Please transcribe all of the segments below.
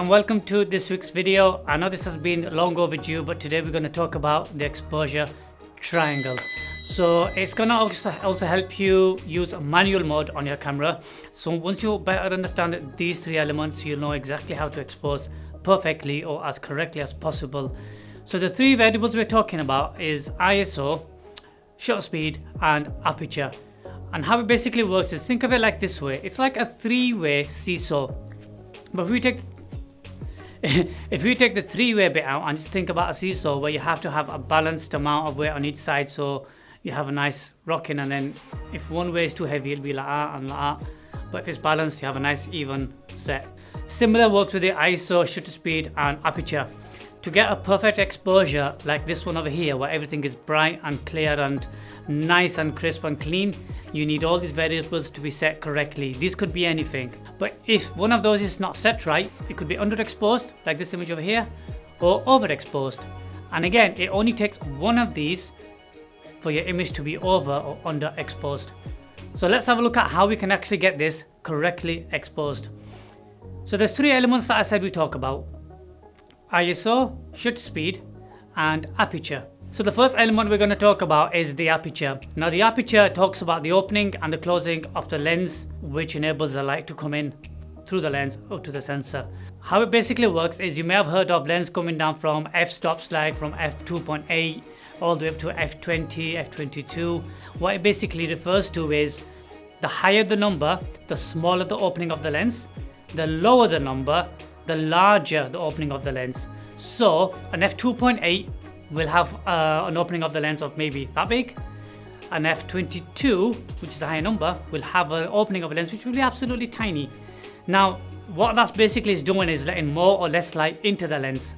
and welcome to this week's video. I know this has been long overdue, but today we're going to talk about the exposure triangle. So it's going to also help you use manual mode on your camera. So once you better understand these three elements, you'll know exactly how to expose perfectly or as correctly as possible. So the three variables we're talking about is ISO, shutter speed and aperture. And how it basically works is, think of it like this way. It's like a three-way seesaw. But if we take the three-way bit out and just think about a seesaw where you have to have a balanced amount of weight on each side, so you have a nice rocking, and then if one way is too heavy it'll be like that and like that, but if it's balanced you have a nice even set. Similar works with the ISO, shutter speed and aperture. To get a perfect exposure like this one over here, where everything is bright and clear and nice and crisp and clean, you need all these variables to be set correctly. These could be anything, but if one of those is not set right, it could be underexposed like this image over here, or overexposed. And again, it only takes one of these for your image to be over or underexposed. So let's have a look at how we can actually get this correctly exposed. So there's three elements that I said we talk about: ISO, shutter speed and aperture. So the first element we're going to talk about is the aperture. Now the aperture talks about the opening and the closing of the lens, which enables the light to come in through the lens or to the sensor. How it basically works is, you may have heard of lens coming down from f-stops, like from f2.8 all the way up to f20, f22. What it basically refers to is, the higher the number, the smaller the opening of the lens. The lower the number, the larger the opening of the lens. So an f2.8 will have an opening of the lens of maybe that big. An f22, which is a higher number, will have an opening of a lens which will be absolutely tiny. Now what that's basically is doing is letting more or less light into the lens.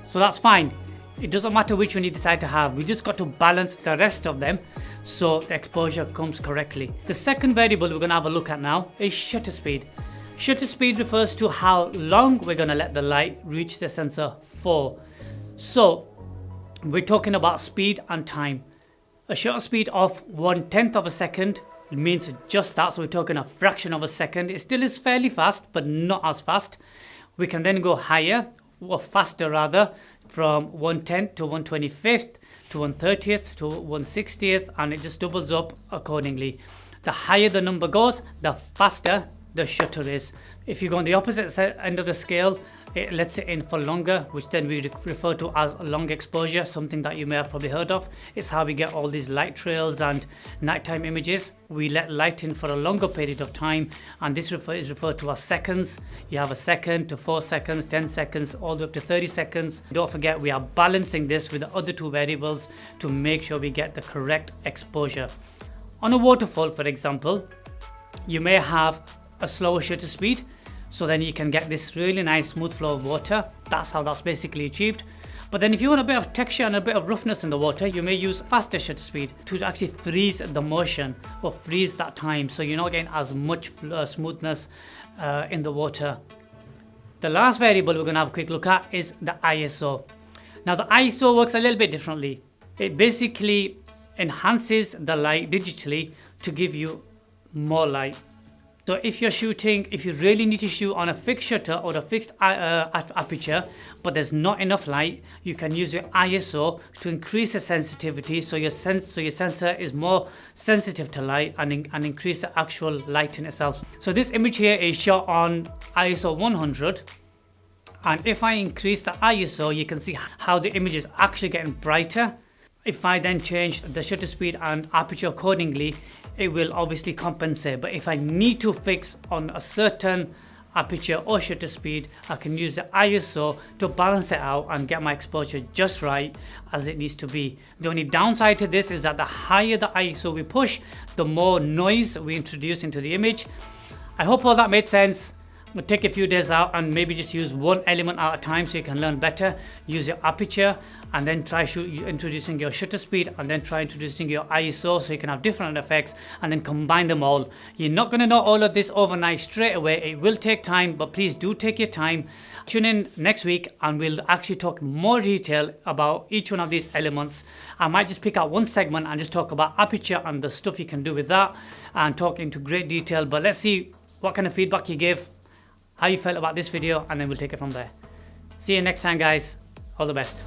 So that's fine. It doesn't matter which one you decide to have. We just got to balance the rest of them so the exposure comes correctly. The second variable we're going to have a look at now is shutter speed. Shutter speed refers to how long we're going to let the light reach the sensor for. So we're talking about speed and time. A shutter speed of 1/10 of a second means just that, so we're talking a fraction of a second. It still is fairly fast, but not as fast. We can then go higher, or faster rather, from 1/10 to 1/25 to 1/30 to 1/60, and it just doubles up accordingly. The higher the number goes, the faster the shutter is. If you go on the opposite end of the scale, it lets it in for longer, which then we refer to as long exposure, something that you may have probably heard of. It's how we get all these light trails and nighttime images. We let light in for a longer period of time, and this is referred to as seconds. You have a second to 4 seconds, 10 seconds, all the way up to 30 seconds. Don't forget, we are balancing this with the other two variables to make sure we get the correct exposure. On a waterfall, for example, you may have a slower shutter speed, so then you can get this really nice smooth flow of water. That's how that's basically achieved. But then if you want a bit of texture and a bit of roughness in the water, you may use faster shutter speed to actually freeze the motion or freeze that time, so you're not getting as much smoothness in the water. The last variable we're going to have a quick look at is the ISO. Now the ISO works a little bit differently. It basically enhances the light digitally to give you more light. So if you really need to shoot on a fixed shutter or a fixed aperture, but there's not enough light, you can use your ISO to increase the sensitivity, so your sensor is more sensitive to light, and increase the actual light in itself. So this image here is shot on ISO 100, and if I increase the ISO, you can see how the image is actually getting brighter. If I then change the shutter speed and aperture accordingly, it will obviously compensate. But if I need to fix on a certain aperture or shutter speed, I can use the ISO to balance it out and get my exposure just right as it needs to be. The only downside to this is that the higher the ISO we push, the more noise we introduce into the image. I hope all that made sense. We'll take a few days out and maybe just use one element at a time so you can learn better. Use your aperture and then try introducing your shutter speed, and then try introducing your ISO so you can have different effects, and then combine them all. You're not going to know all of this overnight straight away. It will take time, but please do take your time. Tune in next week and we'll actually talk more detail about each one of these elements. I might just pick out one segment and just talk about aperture and the stuff you can do with that, and talk into great detail. But let's see what kind of feedback you give. how you felt about this video, and then we'll take it from there. See you next time, guys. All the best.